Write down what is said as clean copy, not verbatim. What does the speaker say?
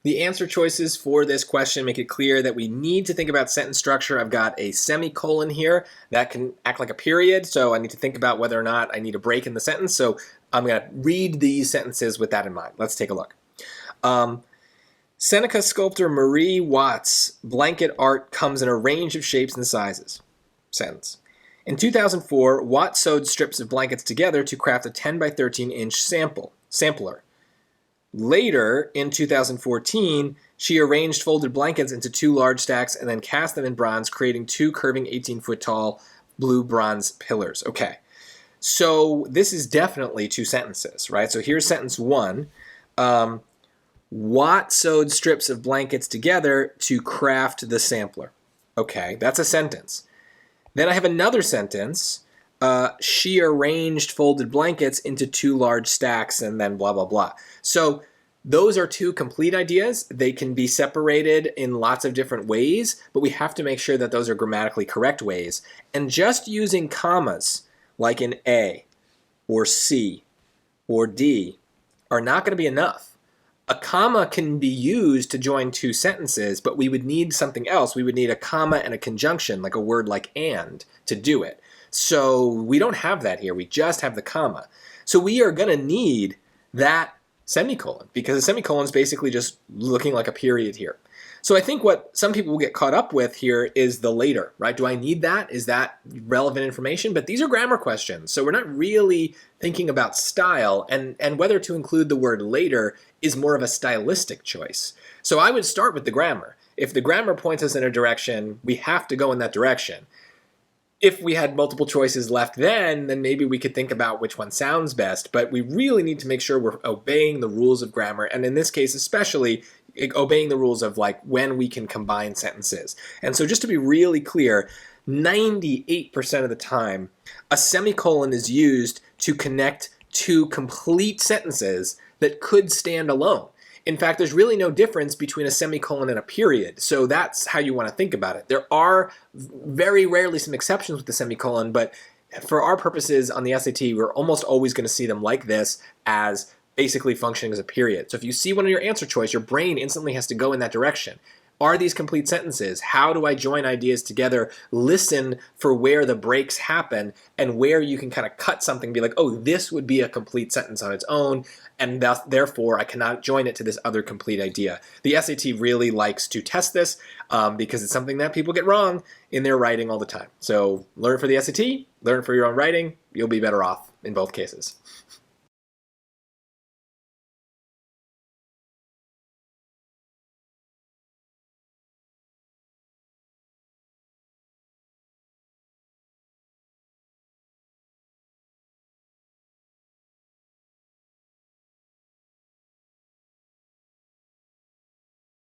The answer choices for this question make it clear that we need to think about sentence structure. I've got a semicolon here that can act like a period, so I need to think about whether or not I need a break in the sentence. So I'm going to read these sentences with that in mind. Let's take a look. Seneca sculptor Marie Watts' blanket art comes in a range of shapes and sizes. Sentence. In 2004, Watt sewed strips of blankets together to craft a 10 by 13 inch sampler. Later, in 2014, she arranged folded blankets into 2 large stacks and then cast them in bronze, creating 2 curving 18-foot tall blue bronze pillars. Okay, so this is definitely 2 sentences, right? So here's sentence 1. Watt sewed strips of blankets together to craft the sampler. Okay, that's a sentence. Then I have another sentence. She arranged folded blankets into 2 large stacks and then blah, blah, blah. So those are 2 complete ideas. They can be separated in lots of different ways, but we have to make sure that those are grammatically correct ways. And just using commas, like in A or C or D, are not going to be enough. A comma can be used to join 2 sentences, but we would need something else. We would need a comma and a conjunction, like a word like and, to do it. So we don't have that here. We just have the comma. So we are going to need that semicolon, because a semicolon is basically just looking like a period here. So I think what some people will get caught up with here is the later, right? Do I need that? Is that relevant information? But these are grammar questions, so we're not really thinking about style, and whether to include the word later is more of a stylistic choice. So I would start with the grammar. If the grammar points us in a direction, we have to go in that direction. If we had multiple choices left then maybe we could think about which one sounds best, but we really need to make sure we're obeying the rules of grammar, and in this case especially, obeying the rules of like when we can combine sentences. And so just to be really clear, 98% of the time, a semicolon is used to connect 2 complete sentences that could stand alone. In fact, there's really no difference between a semicolon and a period, so that's how you want to think about it. There are very rarely some exceptions with the semicolon, but for our purposes on the SAT, we're almost always going to see them like this, as basically functioning as a period. So if you see one of your answer choice, your brain instantly has to go in that direction. Are these complete sentences? How do I join ideas together? Listen for where the breaks happen and where you can kind of cut something and be like, oh, this would be a complete sentence on its own, and therefore I cannot join it to this other complete idea. The SAT really likes to test this because it's something that people get wrong in their writing all the time. So learn for the SAT, learn for your own writing, you'll be better off in both cases.